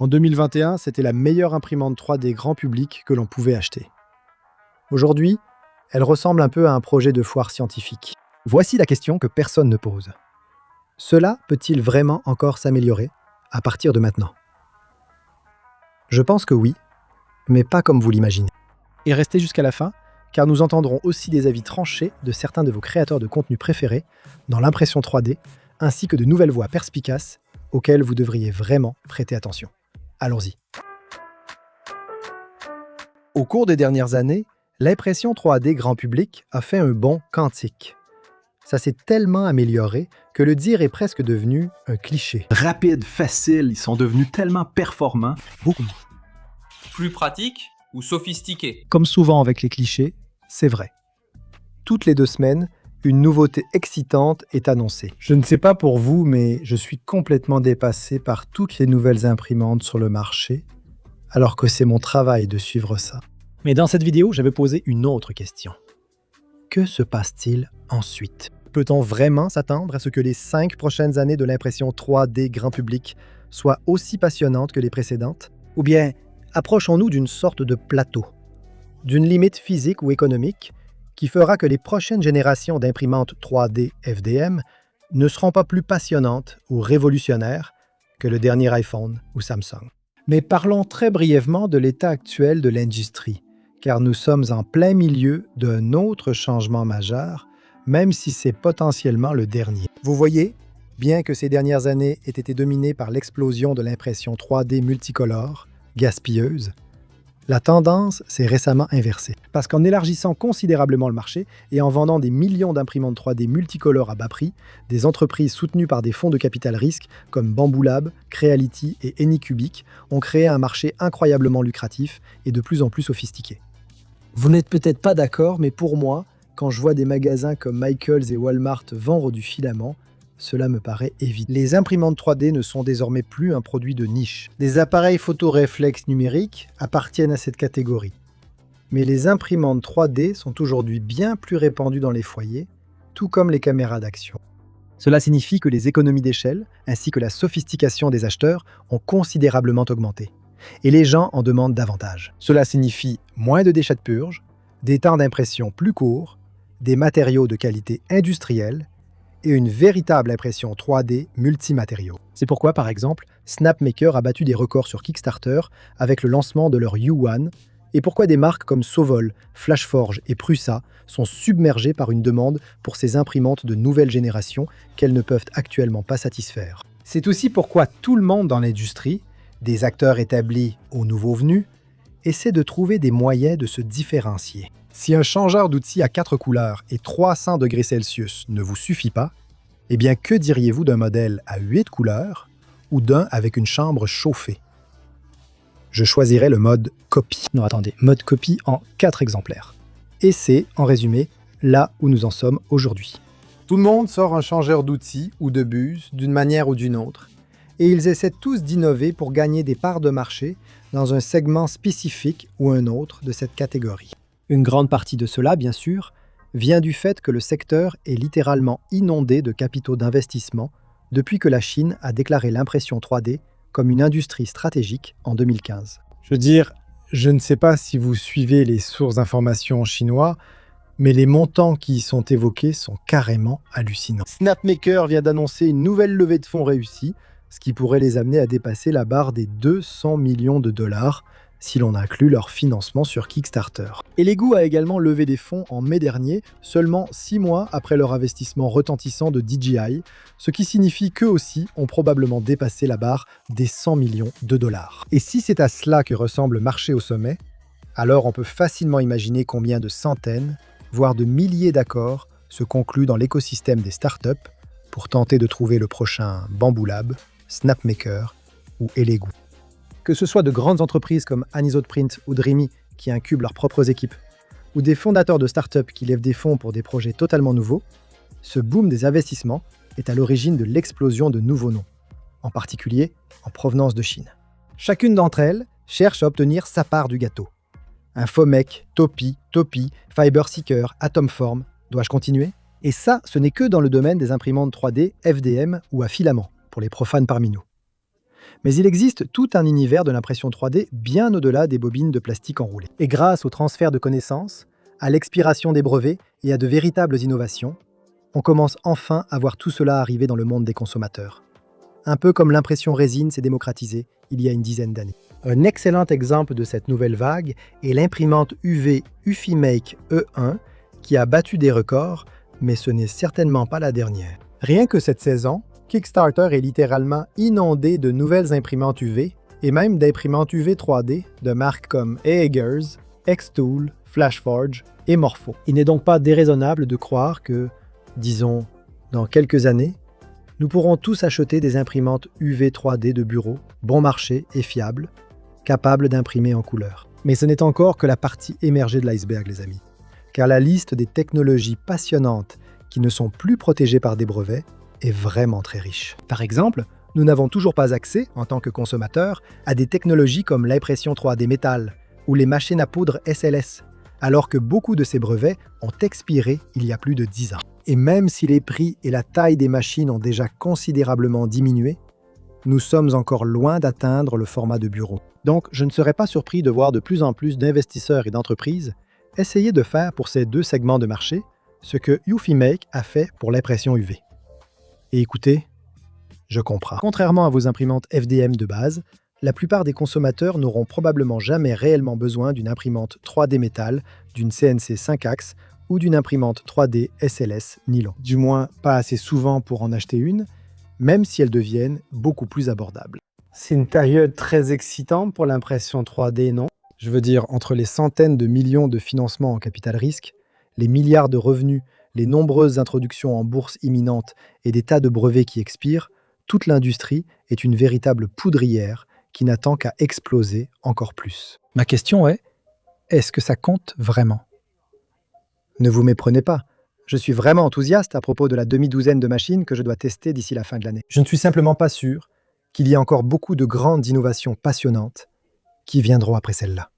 En 2021, c'était la meilleure imprimante 3D grand public que l'on pouvait acheter. Aujourd'hui, elle ressemble un peu à un projet de foire scientifique. Voici la question que personne ne pose. Cela peut-il vraiment encore s'améliorer à partir de maintenant? Je pense que oui, mais pas comme vous l'imaginez. Et restez jusqu'à la fin, car nous entendrons aussi des avis tranchés de certains de vos créateurs de contenu préférés dans l'impression 3D, ainsi que de nouvelles voix perspicaces auxquelles vous devriez vraiment prêter attention. Allons-y. Au cours des dernières années, l'impression 3D grand public a fait un bond quantique. Ça s'est tellement amélioré que le dire est presque devenu un cliché. Rapide, facile, ils sont devenus tellement performants. Beaucoup. Plus pratique ou sophistiqué? Comme souvent avec les clichés, c'est vrai. Toutes les 2 semaines, une nouveauté excitante est annoncée. Je ne sais pas pour vous, mais je suis complètement dépassé par toutes les nouvelles imprimantes sur le marché, alors que c'est mon travail de suivre ça. Mais dans cette vidéo, j'avais posé une autre question. Que se passe-t-il ensuite? Peut-on vraiment s'attendre à ce que les 5 prochaines années de l'impression 3D grand public soient aussi passionnantes que les précédentes? Ou bien approchons-nous d'une sorte de plateau, d'une limite physique ou économique qui fera que les prochaines générations d'imprimantes 3D FDM ne seront pas plus passionnantes ou révolutionnaires que le dernier iPhone ou Samsung? Mais parlons très brièvement de l'état actuel de l'industrie, car nous sommes en plein milieu d'un autre changement majeur, même si c'est potentiellement le dernier. Vous voyez, bien que ces dernières années aient été dominées par l'explosion de l'impression 3D multicolore, gaspilleuse, la tendance s'est récemment inversée. Parce qu'en élargissant considérablement le marché et en vendant des millions d'imprimantes 3D multicolores à bas prix, des entreprises soutenues par des fonds de capital risque comme Bamboo Lab, Creality et Anycubic ont créé un marché incroyablement lucratif et de plus en plus sophistiqué. Vous n'êtes peut-être pas d'accord, mais pour moi, quand je vois des magasins comme Michaels et Walmart vendre du filament, cela me paraît évident. Les imprimantes 3D ne sont désormais plus un produit de niche. Des appareils photoréflexes numériques appartiennent à cette catégorie. Mais les imprimantes 3D sont aujourd'hui bien plus répandues dans les foyers, tout comme les caméras d'action. Cela signifie que les économies d'échelle, ainsi que la sophistication des acheteurs, ont considérablement augmenté. Et les gens en demandent davantage. Cela signifie moins de déchets de purge, des temps d'impression plus courts, des matériaux de qualité industrielle, et une véritable impression 3D multimatériaux. C'est pourquoi, par exemple, Snapmaker a battu des records sur Kickstarter avec le lancement de leur U1, et pourquoi des marques comme Sovol, Flashforge et Prusa sont submergées par une demande pour ces imprimantes de nouvelle génération qu'elles ne peuvent actuellement pas satisfaire. C'est aussi pourquoi tout le monde dans l'industrie, des acteurs établis aux nouveaux venus, essaie de trouver des moyens de se différencier. Si un changeur d'outils à 4 couleurs et 300 degrés Celsius ne vous suffit pas, eh bien que diriez-vous d'un modèle à 8 couleurs ou d'un avec une chambre chauffée? Je choisirais le mode copie. Non, attendez, mode copie en 4 exemplaires. Et c'est, en résumé, là où nous en sommes aujourd'hui. Tout le monde sort un changeur d'outils ou de buse d'une manière ou d'une autre, et ils essaient tous d'innover pour gagner des parts de marché dans un segment spécifique ou un autre de cette catégorie. Une grande partie de cela, bien sûr, vient du fait que le secteur est littéralement inondé de capitaux d'investissement depuis que la Chine a déclaré l'impression 3D comme une industrie stratégique en 2015. Je veux dire, je ne sais pas si vous suivez les sources d'information chinois, mais les montants qui y sont évoqués sont carrément hallucinants. Snapmaker vient d'annoncer une nouvelle levée de fonds réussie, ce qui pourrait les amener à dépasser la barre des 200 millions de dollars, si l'on inclut leur financement sur Kickstarter. Et Lego a également levé des fonds en mai dernier, seulement 6 mois après leur investissement retentissant de DJI, ce qui signifie qu'eux aussi ont probablement dépassé la barre des 100 millions de dollars. Et si c'est à cela que ressemble le marché au sommet, alors on peut facilement imaginer combien de centaines, voire de milliers d'accords se concluent dans l'écosystème des startups pour tenter de trouver le prochain Bamboo Lab, Snapmaker ou Lego. Que ce soit de grandes entreprises comme Anisoprint ou Dreamy qui incubent leurs propres équipes, ou des fondateurs de startups qui lèvent des fonds pour des projets totalement nouveaux, ce boom des investissements est à l'origine de l'explosion de nouveaux noms, en particulier en provenance de Chine. Chacune d'entre elles cherche à obtenir sa part du gâteau. Infomec, Topi, Fiberseeker, Atomform, dois-je continuer? Et ça, ce n'est que dans le domaine des imprimantes 3D FDM ou à filament, pour les profanes parmi nous. Mais il existe tout un univers de l'impression 3D bien au-delà des bobines de plastique enroulées. Et grâce au transfert de connaissances, à l'expiration des brevets et à de véritables innovations, on commence enfin à voir tout cela arriver dans le monde des consommateurs. Un peu comme l'impression résine s'est démocratisée il y a une dizaine d'années. Un excellent exemple de cette nouvelle vague est l'imprimante UV Ufimake E1 qui a battu des records, mais ce n'est certainement pas la dernière. Rien que cette saison, Kickstarter est littéralement inondé de nouvelles imprimantes UV et même d'imprimantes UV 3D de marques comme Eggers, Xtool, Flashforge et Morpho. Il n'est donc pas déraisonnable de croire que, disons, dans quelques années, nous pourrons tous acheter des imprimantes UV 3D de bureau, bon marché et fiables, capables d'imprimer en couleur. Mais ce n'est encore que la partie émergée de l'iceberg, les amis. Car la liste des technologies passionnantes qui ne sont plus protégées par des brevets est vraiment très riche. Par exemple, nous n'avons toujours pas accès, en tant que consommateurs, à des technologies comme l'impression 3D métal ou les machines à poudre SLS, alors que beaucoup de ces brevets ont expiré il y a plus de 10 ans. Et même si les prix et la taille des machines ont déjà considérablement diminué, nous sommes encore loin d'atteindre le format de bureau. Donc, je ne serais pas surpris de voir de plus en plus d'investisseurs et d'entreprises essayer de faire pour ces deux segments de marché ce que Ufimake a fait pour l'impression UV. Et écoutez, je comprends. Contrairement à vos imprimantes FDM de base, la plupart des consommateurs n'auront probablement jamais réellement besoin d'une imprimante 3D métal, d'une CNC 5 axes ou d'une imprimante 3D SLS nylon. Du moins, pas assez souvent pour en acheter une, même si elles deviennent beaucoup plus abordables. C'est une période très excitante pour l'impression 3D, non? Je veux dire, entre les centaines de millions de financements en capital risque, les milliards de revenus, les nombreuses introductions en bourse imminentes et des tas de brevets qui expirent, toute l'industrie est une véritable poudrière qui n'attend qu'à exploser encore plus. Ma question est-ce que ça compte vraiment? Ne vous méprenez pas, je suis vraiment enthousiaste à propos de la demi-douzaine de machines que je dois tester d'ici la fin de l'année. Je ne suis simplement pas sûr qu'il y ait encore beaucoup de grandes innovations passionnantes qui viendront après celle-là.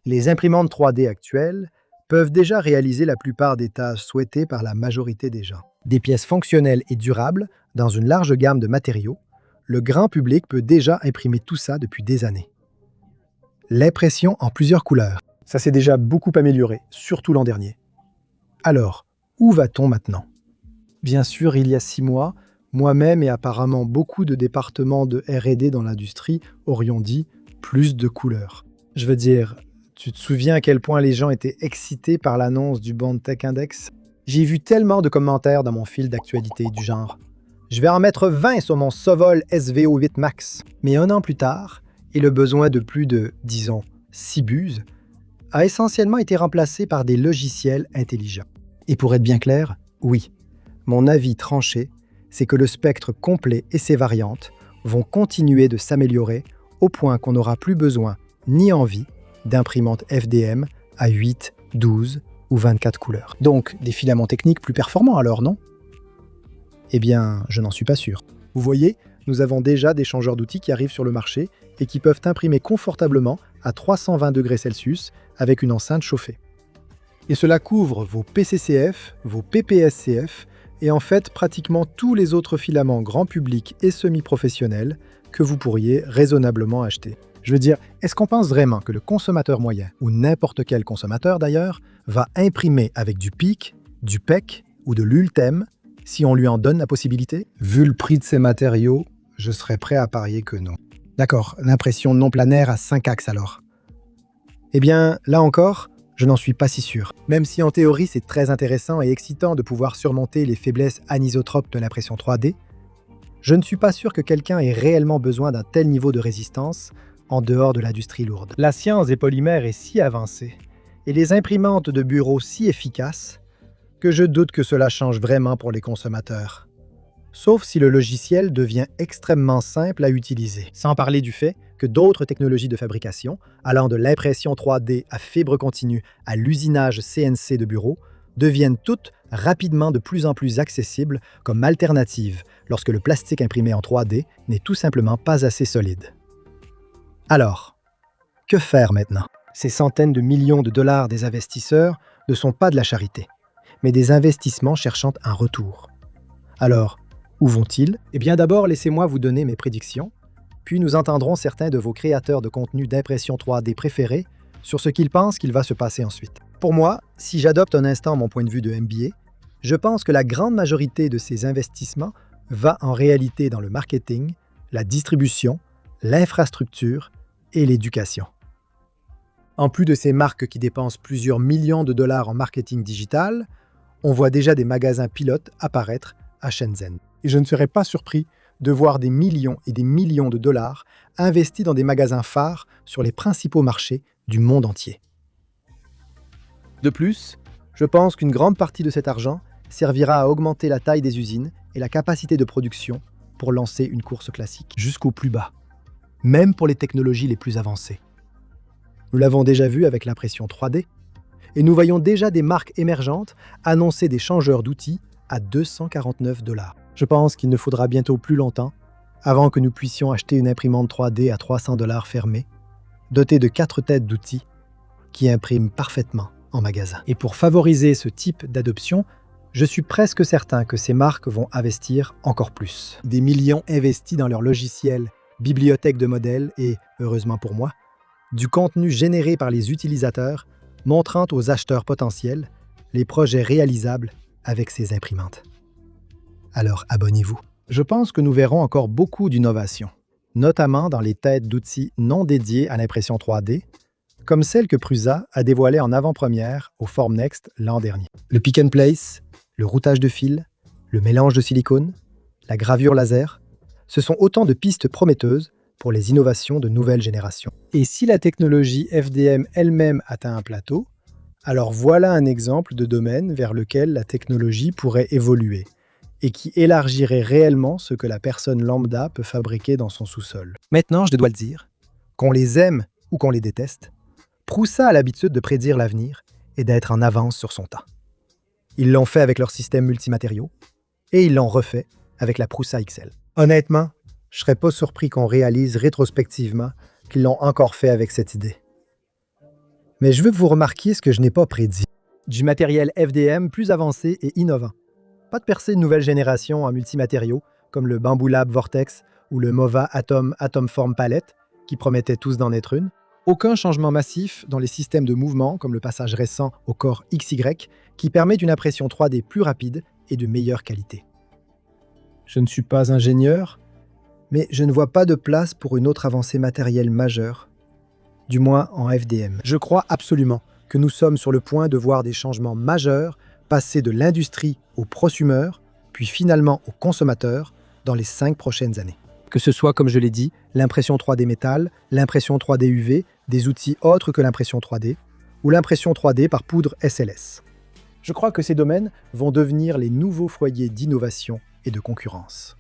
Les imprimantes 3D actuelles peuvent déjà réaliser la plupart des tâches souhaitées par la majorité des gens. Des pièces fonctionnelles et durables dans une large gamme de matériaux, le grand public peut déjà imprimer tout ça depuis des années. L'impression en plusieurs couleurs, ça s'est déjà beaucoup amélioré, surtout l'an dernier. Alors, où va-t-on maintenant? Bien sûr, il y a 6 mois, moi-même et apparemment beaucoup de départements de R&D dans l'industrie aurions dit plus de couleurs. Je veux dire, tu te souviens à quel point les gens étaient excités par l'annonce du Bond Tech Index? J'ai vu tellement de commentaires dans mon fil d'actualité du genre « Je vais en mettre 20 sur mon Sovol SVO8 Max ». Mais 1 an plus tard, et le besoin de plus de, disons, 6 buses, a essentiellement été remplacé par des logiciels intelligents. Et pour être bien clair, oui, mon avis tranché, c'est que le spectre complet et ses variantes vont continuer de s'améliorer au point qu'on n'aura plus besoin ni envie d'imprimantes FDM à 8, 12 ou 24 couleurs. Donc, des filaments techniques plus performants alors, non? Eh bien, je n'en suis pas sûr. Vous voyez, nous avons déjà des changeurs d'outils qui arrivent sur le marché et qui peuvent imprimer confortablement à 320 degrés Celsius avec une enceinte chauffée. Et cela couvre vos PCCF, vos PPSCF et en fait pratiquement tous les autres filaments grand public et semi-professionnels que vous pourriez raisonnablement acheter. Je veux dire, est-ce qu'on pense vraiment que le consommateur moyen, ou n'importe quel consommateur d'ailleurs, va imprimer avec du PIC, du PEC ou de l'ULTEM si on lui en donne la possibilité? Vu le prix de ces matériaux, je serais prêt à parier que non. D'accord, l'impression non planaire à 5 axes alors. Eh bien, là encore, je n'en suis pas si sûr. Même si en théorie c'est très intéressant et excitant de pouvoir surmonter les faiblesses anisotropes de l'impression 3D, je ne suis pas sûr que quelqu'un ait réellement besoin d'un tel niveau de résistance en dehors de l'industrie lourde. La science des polymères est si avancée et les imprimantes de bureau si efficaces que je doute que cela change vraiment pour les consommateurs. Sauf si le logiciel devient extrêmement simple à utiliser. Sans parler du fait que d'autres technologies de fabrication, allant de l'impression 3D à fibre continue à l'usinage CNC de bureau, deviennent toutes rapidement de plus en plus accessibles comme alternative lorsque le plastique imprimé en 3D n'est tout simplement pas assez solide. Alors, que faire maintenant? Ces centaines de millions de dollars des investisseurs ne sont pas de la charité, mais des investissements cherchant un retour. Alors, où vont-ils? Eh bien d'abord, laissez-moi vous donner mes prédictions, Puis nous entendrons certains de vos créateurs de contenu d'impression 3D préférés sur ce qu'ils pensent qu'il va se passer ensuite. Pour moi, si j'adopte un instant mon point de vue de MBA, je pense que la grande majorité de ces investissements va en réalité dans le marketing, la distribution, l'infrastructure et l'éducation. En plus de ces marques qui dépensent plusieurs millions de dollars en marketing digital, on voit déjà des magasins pilotes apparaître à Shenzhen. Et je ne serais pas surpris de voir des millions et des millions de dollars investis dans des magasins phares sur les principaux marchés du monde entier. De plus, je pense qu'une grande partie de cet argent servira à augmenter la taille des usines et la capacité de production pour lancer une course classique jusqu'au plus bas, même pour les technologies les plus avancées. Nous l'avons déjà vu avec l'impression 3D, et nous voyons déjà des marques émergentes annoncer des changeurs d'outils à 249 $. Je pense qu'il ne faudra bientôt plus longtemps avant que nous puissions acheter une imprimante 3D à 300 $ fermée, dotée de 4 têtes d'outils qui impriment parfaitement en magasin. Et pour favoriser ce type d'adoption, je suis presque certain que ces marques vont investir encore plus. Des millions investis dans leur logiciel, bibliothèque de modèles et, heureusement pour moi, du contenu généré par les utilisateurs montrant aux acheteurs potentiels les projets réalisables avec ces imprimantes. Alors abonnez-vous. Je pense que nous verrons encore beaucoup d'innovations, notamment dans les têtes d'outils non dédiés à l'impression 3D, comme celle que Prusa a dévoilée en avant-première au Formnext l'an dernier. Le pick and place, le routage de fils, le mélange de silicone, la gravure laser, ce sont autant de pistes prometteuses pour les innovations de nouvelle génération. Et si la technologie FDM elle-même atteint un plateau, alors voilà un exemple de domaine vers lequel la technologie pourrait évoluer et qui élargirait réellement ce que la personne lambda peut fabriquer dans son sous-sol. Maintenant, je dois le dire, qu'on les aime ou qu'on les déteste, Prusa a l'habitude de prédire l'avenir et d'être en avance sur son temps. Ils l'ont fait avec leur système multimatériaux et ils l'ont refait avec la Prusa XL. Honnêtement, je ne serais pas surpris qu'on réalise rétrospectivement qu'ils l'ont encore fait avec cette idée. Mais je veux que vous remarquiez ce que je n'ai pas prédit. Du matériel FDM plus avancé et innovant. Pas de percée de nouvelle génération en multimatériaux, comme le Bamboo Lab Vortex ou le Mova Atomform Palette, qui promettaient tous d'en être une. Aucun changement massif dans les systèmes de mouvement, comme le passage récent au Core XY, qui permet une impression 3D plus rapide et de meilleure qualité. Je ne suis pas ingénieur, mais je ne vois pas de place pour une autre avancée matérielle majeure, du moins en FDM. Je crois absolument que nous sommes sur le point de voir des changements majeurs passer de l'industrie au prosumeur, puis finalement au consommateur dans les 5 prochaines années. Que ce soit, comme je l'ai dit, l'impression 3D métal, l'impression 3D UV, des outils autres que l'impression 3D, ou l'impression 3D par poudre SLS. Je crois que ces domaines vont devenir les nouveaux foyers d'innovation et de concurrence.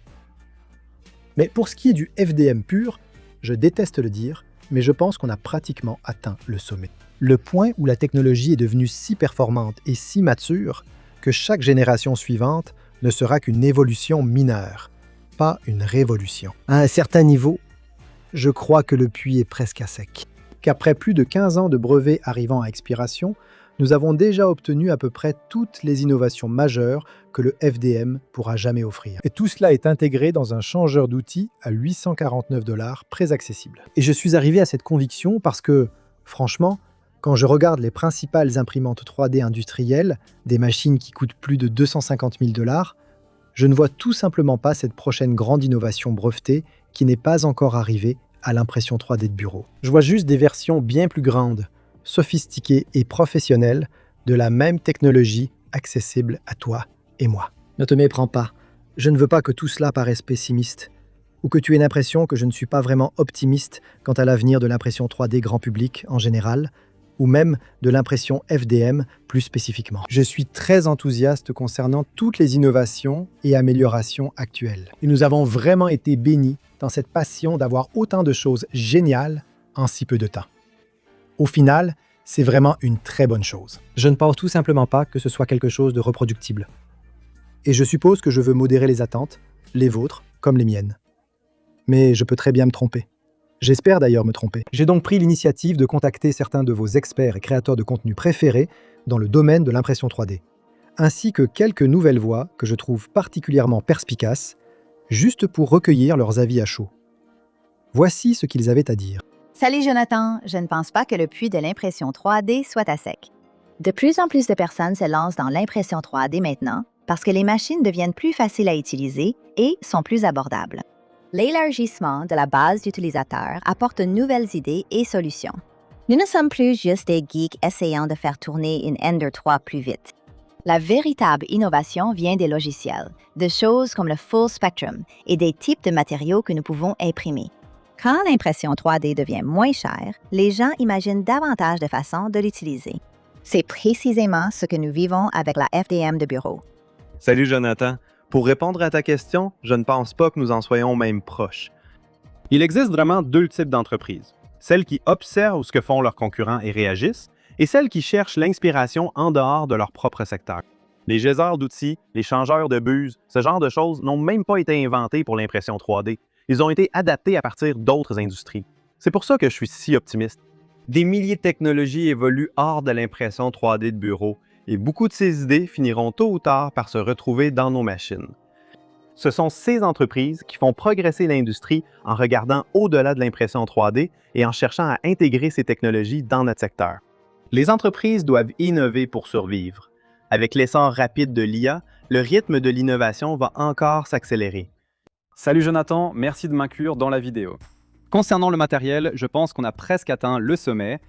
Mais pour ce qui est du FDM pur, je déteste le dire, mais je pense qu'on a pratiquement atteint le sommet. Le point où la technologie est devenue si performante et si mature que chaque génération suivante ne sera qu'une évolution mineure, pas une révolution. À un certain niveau, je crois que le puits est presque à sec. Qu'après plus de 15 ans de brevets arrivant à expiration, nous avons déjà obtenu à peu près toutes les innovations majeures que le FDM pourra jamais offrir. Et tout cela est intégré dans un changeur d'outils à 849 $, très accessible. Et je suis arrivé à cette conviction parce que, franchement, quand je regarde les principales imprimantes 3D industrielles, des machines qui coûtent plus de 250 000 $, je ne vois tout simplement pas cette prochaine grande innovation brevetée qui n'est pas encore arrivée à l'impression 3D de bureau. Je vois juste des versions bien plus grandes, sophistiquées et professionnelles de la même technologie accessible à toi et moi. Ne te méprends pas, je ne veux pas que tout cela paraisse pessimiste, ou que tu aies l'impression que je ne suis pas vraiment optimiste quant à l'avenir de l'impression 3D grand public en général, ou même de l'impression FDM plus spécifiquement. Je suis très enthousiaste concernant toutes les innovations et améliorations actuelles. Et nous avons vraiment été bénis dans cette passion d'avoir autant de choses géniales en si peu de temps. Au final, c'est vraiment une très bonne chose. Je ne pense tout simplement pas que ce soit quelque chose de reproductible. Et je suppose que je veux modérer les attentes, les vôtres comme les miennes. Mais je peux très bien me tromper. J'espère d'ailleurs me tromper. J'ai donc pris l'initiative de contacter certains de vos experts et créateurs de contenu préférés dans le domaine de l'impression 3D, ainsi que quelques nouvelles voix que je trouve particulièrement perspicaces, juste pour recueillir leurs avis à chaud. Voici ce qu'ils avaient à dire. Salut Jonathan, je ne pense pas que le puits de l'impression 3D soit à sec. De plus en plus de personnes se lancent dans l'impression 3D maintenant parce que les machines deviennent plus faciles à utiliser et sont plus abordables. L'élargissement de la base d'utilisateurs apporte de nouvelles idées et solutions. Nous ne sommes plus juste des geeks essayant de faire tourner une Ender 3 plus vite. La véritable innovation vient des logiciels, de choses comme le Full Spectrum et des types de matériaux que nous pouvons imprimer. Quand l'impression 3D devient moins chère, les gens imaginent davantage de façons de l'utiliser. C'est précisément ce que nous vivons avec la FDM de bureau. Salut Jonathan. Pour répondre à ta question, je ne pense pas que nous en soyons même proches. Il existe vraiment deux types d'entreprises. Celles qui observent ce que font leurs concurrents et réagissent, et celles qui cherchent l'inspiration en dehors de leur propre secteur. Les geysers d'outils, les changeurs de buse, ce genre de choses n'ont même pas été inventés pour l'impression 3D. Ils ont été adaptés à partir d'autres industries. C'est pour ça que je suis si optimiste. Des milliers de technologies évoluent hors de l'impression 3D de bureau, et beaucoup de ces idées finiront tôt ou tard par se retrouver dans nos machines. Ce sont ces entreprises qui font progresser l'industrie en regardant au-delà de l'impression 3D et en cherchant à intégrer ces technologies dans notre secteur. Les entreprises doivent innover pour survivre. Avec l'essor rapide de l'IA, le rythme de l'innovation va encore s'accélérer. Salut Jonathan, merci de m'inclure dans la vidéo. Concernant le matériel, je pense qu'on a presque atteint le sommet,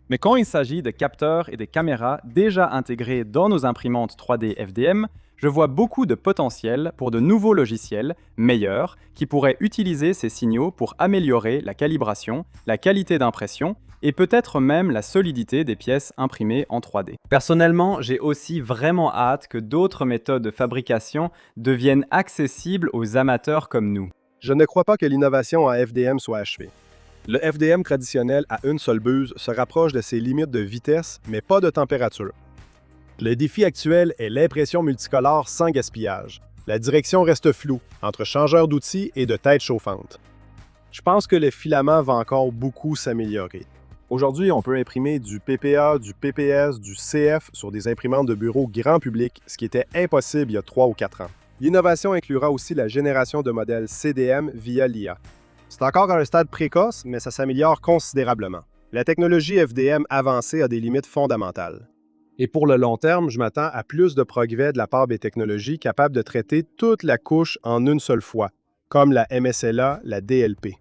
mais quand il s'agit de capteurs et des caméras déjà intégrés dans nos imprimantes 3D FDM, je vois beaucoup de potentiel pour de nouveaux logiciels meilleurs qui pourraient utiliser ces signaux pour améliorer la calibration, la qualité d'impression et peut-être même la solidité des pièces imprimées en 3D. Personnellement, j'ai aussi vraiment hâte que d'autres méthodes de fabrication deviennent accessibles aux amateurs comme nous. Je ne crois pas que l'innovation en FDM soit achevée. Le FDM traditionnel à une seule buse se rapproche de ses limites de vitesse, mais pas de température. Le défi actuel est l'impression multicolore sans gaspillage. La direction reste floue, entre changeurs d'outils et de têtes chauffantes. Je pense que le filament va encore beaucoup s'améliorer. Aujourd'hui, on peut imprimer du PPA, du PPS, du CF sur des imprimantes de bureau grand public, ce qui était impossible il y a 3 ou 4 ans. L'innovation inclura aussi la génération de modèles CDM via l'IA. C'est encore à un stade précoce, mais ça s'améliore considérablement. La technologie FDM avancée a des limites fondamentales. Et pour le long terme, je m'attends à plus de progrès de la part des technologies capables de traiter toute la couche en une seule fois, comme la MSLA, la DLP.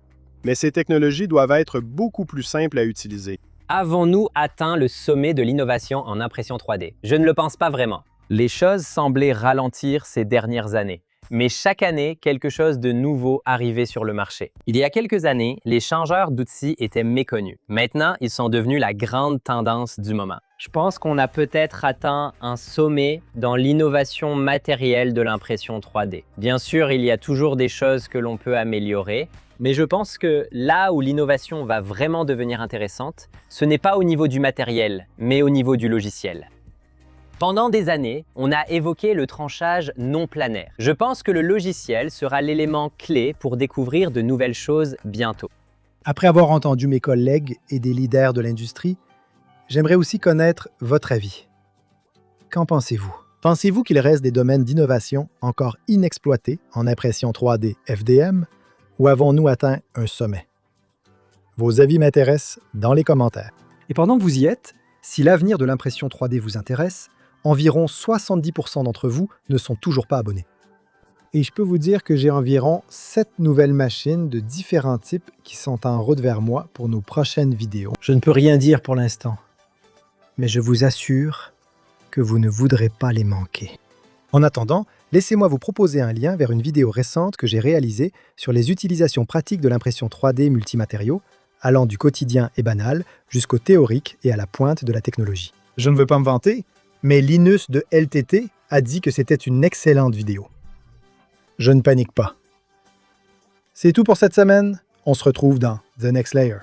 Mais ces technologies doivent être beaucoup plus simples à utiliser. Avons-nous atteint le sommet de l'innovation en impression 3D? Je ne le pense pas vraiment. Les choses semblaient ralentir ces dernières années. Mais chaque année, quelque chose de nouveau arrivait sur le marché. Il y a quelques années, les changeurs d'outils étaient méconnus. Maintenant, ils sont devenus la grande tendance du moment. Je pense qu'on a peut-être atteint un sommet dans l'innovation matérielle de l'impression 3D. Bien sûr, il y a toujours des choses que l'on peut améliorer, mais je pense que là où l'innovation va vraiment devenir intéressante, ce n'est pas au niveau du matériel, mais au niveau du logiciel. Pendant des années, on a évoqué le tranchage non planaire. Je pense que le logiciel sera l'élément clé pour découvrir de nouvelles choses bientôt. Après avoir entendu mes collègues et des leaders de l'industrie, j'aimerais aussi connaître votre avis. Qu'en pensez-vous? Pensez-vous qu'il reste des domaines d'innovation encore inexploités en impression 3D FDM ou avons-nous atteint un sommet? Vos avis m'intéressent dans les commentaires. Et pendant que vous y êtes, si l'avenir de l'impression 3D vous intéresse, environ 70% d'entre vous ne sont toujours pas abonnés. Et je peux vous dire que j'ai environ 7 nouvelles machines de différents types qui sont en route vers moi pour nos prochaines vidéos. Je ne peux rien dire pour l'instant, mais je vous assure que vous ne voudrez pas les manquer. En attendant, laissez-moi vous proposer un lien vers une vidéo récente que j'ai réalisée sur les utilisations pratiques de l'impression 3D multimatériaux, allant du quotidien et banal jusqu'au théorique et à la pointe de la technologie. Je ne veux pas me vanter, mais Linus de LTT a dit que c'était une excellente vidéo. Je ne panique pas. C'est tout pour cette semaine. On se retrouve dans The Next Layer.